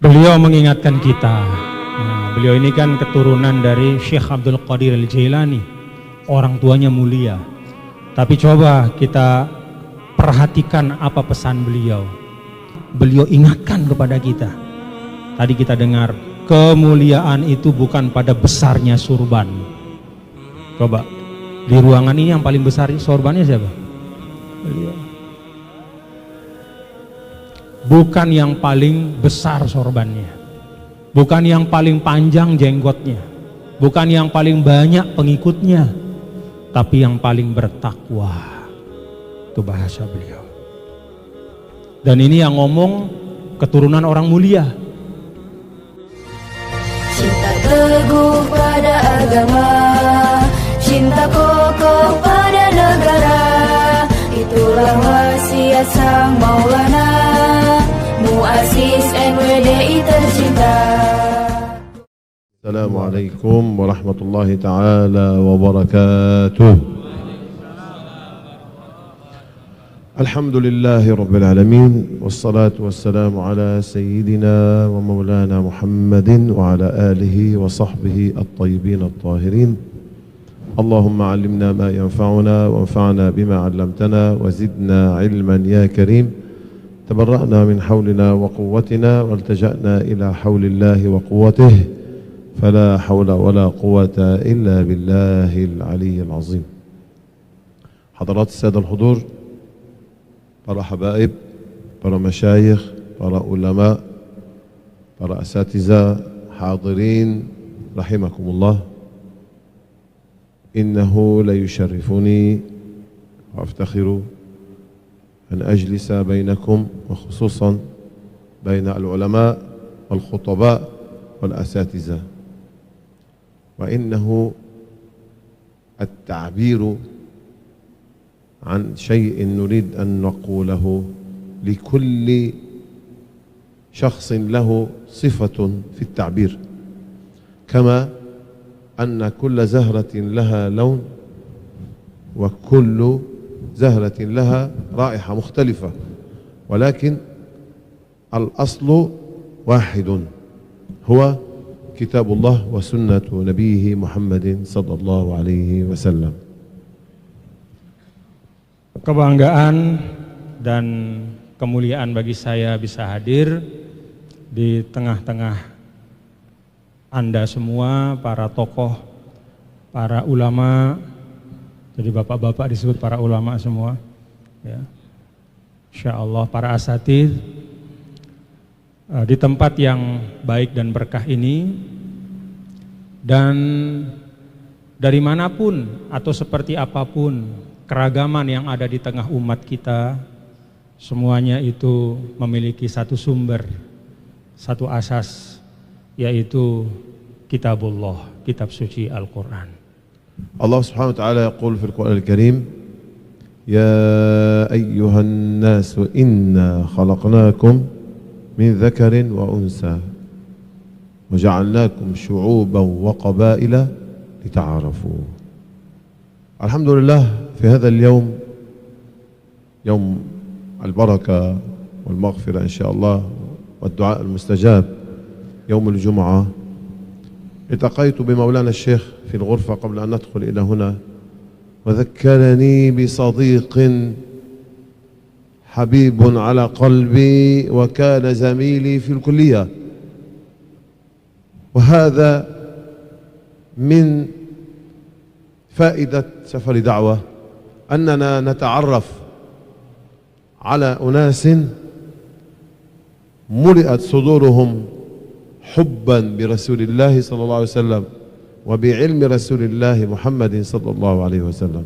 Beliau mengingatkan kita. Nah, beliau ini kan keturunan dari Syekh Abdul Qadir Al-Jailani. Orang tuanya mulia. Tapi coba kita perhatikan apa pesan beliau. Beliau ingatkan kepada kita. Tadi kita dengar, kemuliaan itu bukan pada besarnya surban. Coba, di ruangan ini yang paling besar sorbannya siapa? Beliau. Bukan yang paling besar sorbannya, bukan yang paling panjang jenggotnya, bukan yang paling banyak pengikutnya, tapi yang paling bertakwa. Itu bahasa beliau. Dan ini yang ngomong keturunan orang mulia. Cinta teguh pada agama, cinta kokoh pada negara, itulah wasiat sang Maulana, Muassis NWDI tercinta. Assalamualaikum warahmatullahi taala wabarakatuh. Alhamdulillahi rabbil alamin, wassalatu wassalamu ala sayyidina wa maulana Muhammadin wa ala alihi wa sahbihi at-tayyibin at-tahirin. Allahumma allimna ma yanfa'una wanfa'na bima 'allamtana wa zidna 'ilman ya karim. Tabarra'na min hawlina wa quwwatina waltaja'na ila hawlillahi wa quwwatihi, fala hawla wala quwwata illa billahil aliyyil azim. Hadirat as-sadah al-hudur, para habaib, para masyayikh, para ulama, para asatiza, hadirin rahimakumullah. Innahu la yusharrifuni wa aftakhiru an ajlisa bainakum wa khususan baina al-ulama wal khutaba wal asatiza. Wa innahu at-ta'biru عن شيء نريد أن نقوله لكل شخص له صفة في التعبير، كما أن كل زهرة لها لون وكل زهرة لها رائحة مختلفة، ولكن الأصل واحد هو كتاب الله وسنة نبيه محمد صلى الله عليه وسلم. Kebanggaan dan kemuliaan bagi saya bisa hadir di tengah-tengah Anda semua, para tokoh, para ulama. Jadi bapak-bapak disebut para ulama semua, ya. Insya Allah para asatidz di tempat yang baik dan berkah ini, dan dari manapun atau seperti apapun keragaman yang ada di tengah umat kita, semuanya itu memiliki satu sumber, satu asas, yaitu kitabullah, kitab suci Al-Quran. Allah subhanahu wa ta'ala yaqul fil Quran al-Karim, Ya ayyuhan nasu inna khalaqnakum min dhakarin wa unsa wa ja'alnakum syu'uban wa qabaila lita'arafu. Alhamdulillah, في هذا اليوم يوم البركة والمغفرة إن شاء الله والدعاء المستجاب، يوم الجمعة، التقيت بمولانا الشيخ في الغرفة قبل أن ندخل إلى هنا، وذكرني بصديق حبيب على قلبي وكان زميلي في الكلية، وهذا من فائدة سفر دعوة أننا نتعرف على أناس ملئت صدورهم حبا برسول الله صلى الله عليه وسلم وبعلم رسول الله محمد صلى الله عليه وسلم.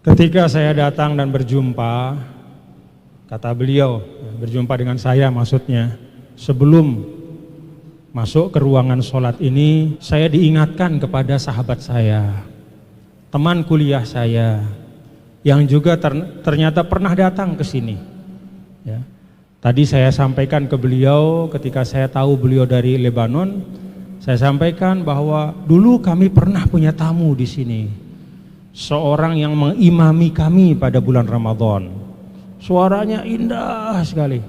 Ketika saya datang dan berjumpa, kata beliau, berjumpa dengan saya maksudnya, sebelum masuk ke ruangan sholat ini, saya diingatkan kepada sahabat saya, teman kuliah saya, yang juga ternyata pernah datang ke sini. Ya. Tadi saya sampaikan ke beliau ketika saya tahu beliau dari Lebanon, saya sampaikan bahwa dulu kami pernah punya tamu di sini, seorang yang mengimami kami pada bulan Ramadan. Suaranya indah sekali.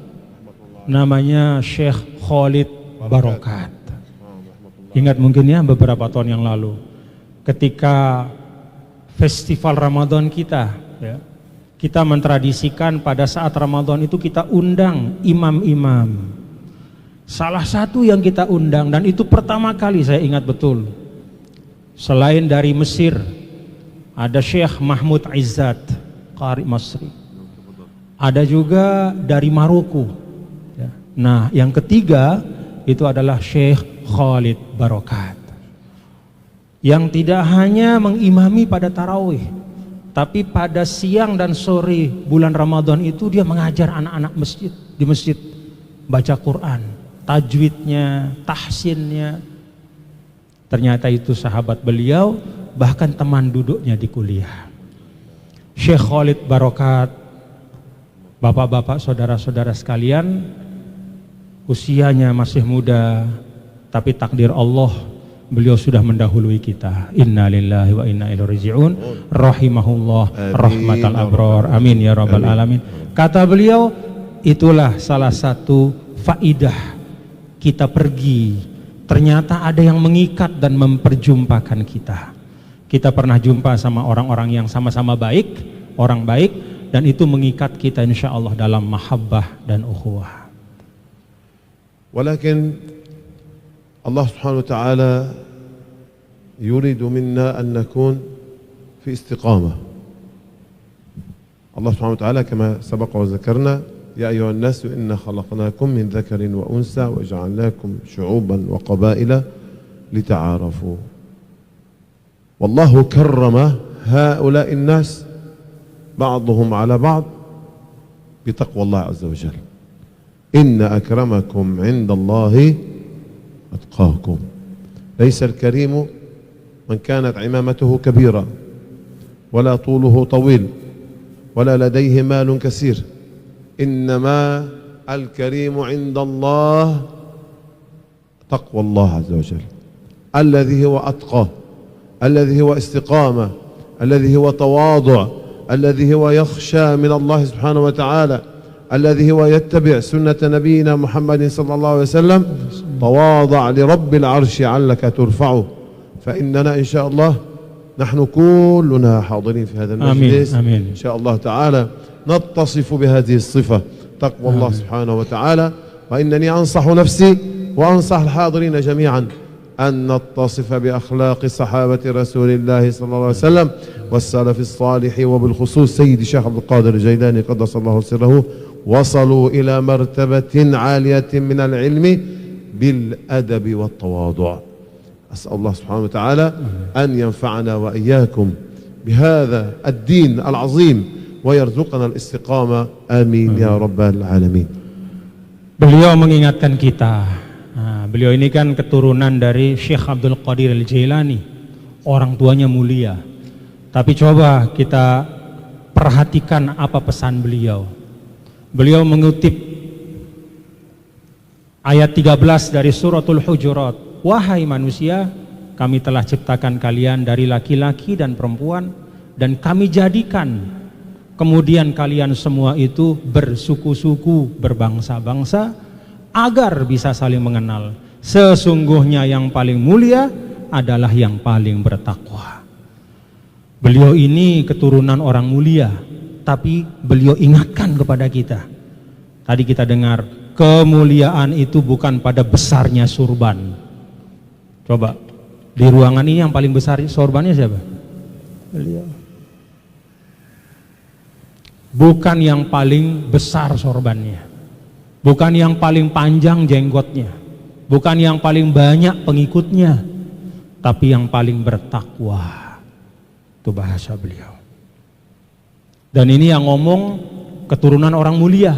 namanya Syekh Khalid Barokat. Ingat mungkin ya beberapa tahun yang lalu ketika festival Ramadan kita ya, kita mentradisikan pada saat Ramadan itu kita undang imam-imam. Salah satu yang kita undang dan itu pertama kali saya ingat betul, selain dari Mesir ada Syekh Mahmud Izzat Qari Masri, ada juga dari Maroko ya. Nah yang ketiga itu adalah Syekh Khalid Barokat yang tidak hanya mengimami pada tarawih, tapi pada siang dan sore bulan Ramadan itu dia mengajar anak-anak masjid di masjid baca Quran, tajwidnya, tahsinnya. Ternyata itu sahabat beliau, bahkan teman duduknya di kuliah. Syekh Khalid Barokat, bapak-bapak, saudara-saudara sekalian, usianya masih muda, tapi takdir Allah beliau sudah mendahului kita. Inna lillahi wa inna ilaihi raji'un. Rahimahullah rahmatal abrar. Amin ya rabbal alamin. Kata beliau, itulah salah satu faidah kita pergi. Ternyata ada yang mengikat dan memperjumpakan kita. Kita pernah jumpa sama orang-orang yang sama-sama baik, orang baik, dan itu mengikat kita insyaallah dalam mahabbah dan ukhuwah. ولكن الله سبحانه وتعالى يريد منا أن نكون في استقامة. الله سبحانه وتعالى كما سبق وذكرنا يا أيها الناس إنا خلقناكم من ذكر وأنثى وجعلناكم شعوبا وقبائل لتعارفوا. والله كرم هؤلاء الناس بعضهم على بعض بتقوى الله عز وجل. إن أكرمكم عند الله أتقاكم. ليس الكريم من كانت عمامته كبيرة ولا طوله طويل ولا لديه مال كثير، إنما الكريم عند الله تقوى الله عز وجل، الذي هو أتقى، الذي هو استقامة، الذي هو تواضع، الذي هو يخشى من الله سبحانه وتعالى، الذي هو يتبع سنة نبينا محمد صلى الله عليه وسلم. تواضع لرب العرش علك ترفعه. فإننا إن شاء الله نحن كلنا حاضرين في هذا المجلس آمين. إن شاء الله تعالى نتصف بهذه الصفة، تقوى الله سبحانه وتعالى. وإنني أنصح نفسي وأنصح الحاضرين جميعا أن نتصف بأخلاق صحابة رسول الله صلى الله عليه وسلم والسلف الصالح، وبالخصوص سيدي الشيخ عبد القادر الجيلاني قدس الله سره. وصلوا إلى مرتبة عالية من العلم بالأدب والتواضع. أسأل الله سبحانه وتعالى أن ينفعنا وإياكم بهذا الدين العظيم ويرزقنا الاستقامة. آمين يا رب العالمين. Beliau mengingatkan kita. Nah, beliau ini kan keturunan dari Syekh Abdul Qadir Al-Jailani, orang tuanya mulia. Tapi coba kita perhatikan apa pesan beliau. Beliau mengutip ayat 13 dari suratul Hujurat. Wahai manusia, kami telah ciptakan kalian dari laki-laki dan perempuan, dan kami jadikan kemudian kalian semua itu bersuku-suku, berbangsa-bangsa, agar bisa saling mengenal. Sesungguhnya yang paling mulia adalah yang paling bertakwa. Beliau ini keturunan orang mulia, tapi beliau ingatkan kepada kita. Tadi kita dengar, kemuliaan itu bukan pada besarnya surban. Coba, di ruangan ini yang paling besar sorbannya siapa? Beliau. Bukan yang paling besar sorbannya, bukan yang paling panjang jenggotnya, bukan yang paling banyak pengikutnya, tapi yang paling bertakwa. Itu bahasa beliau. Dan ini yang ngomong keturunan orang mulia.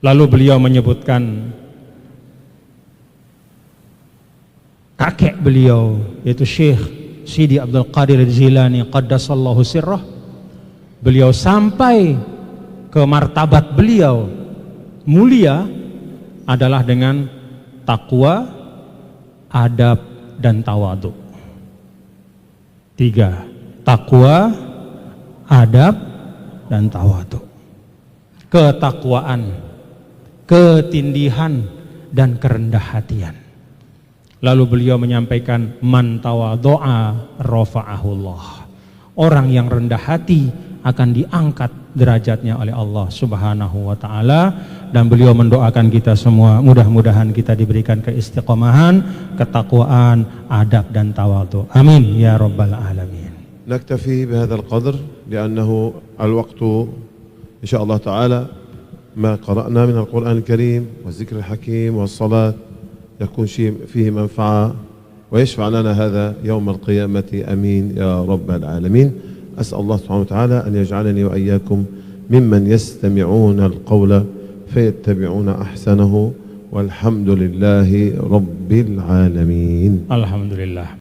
Lalu beliau menyebutkan kakek beliau, yaitu Syekh Sidi Abdul Qadir Al-Jilani qaddasallahu sirrah. Beliau sampai ke martabat beliau mulia adalah dengan takwa, adab, dan tawadhu. 3. Takwa, adab, dan tawadhu. Ketakwaan, ketindihan, dan kerendah hatian. Lalu beliau menyampaikan, man tawadhu'a rafa'ahullah. Orang yang rendah hati akan diangkat derajatnya oleh Allah Subhanahu wa taala. Dan beliau mendoakan kita semua, mudah-mudahan kita diberikan keistiqomahan, ketakwaan, adab dan tawadhu. Amin ya rabbal alamin. نكتفي بهذا القدر لأنه الوقت إن شاء الله تعالى ما قرأنا من القرآن الكريم والذكر الحكيم والصلاة يكون شيء فيه منفعة ويشفع لنا هذا يوم القيامة. أمين يا رب العالمين. أسأل الله سبحانه وتعالى أن يجعلني وإياكم ممن يستمعون القول فيتبعون أحسنه والحمد لله رب العالمين. Alhamdulillah.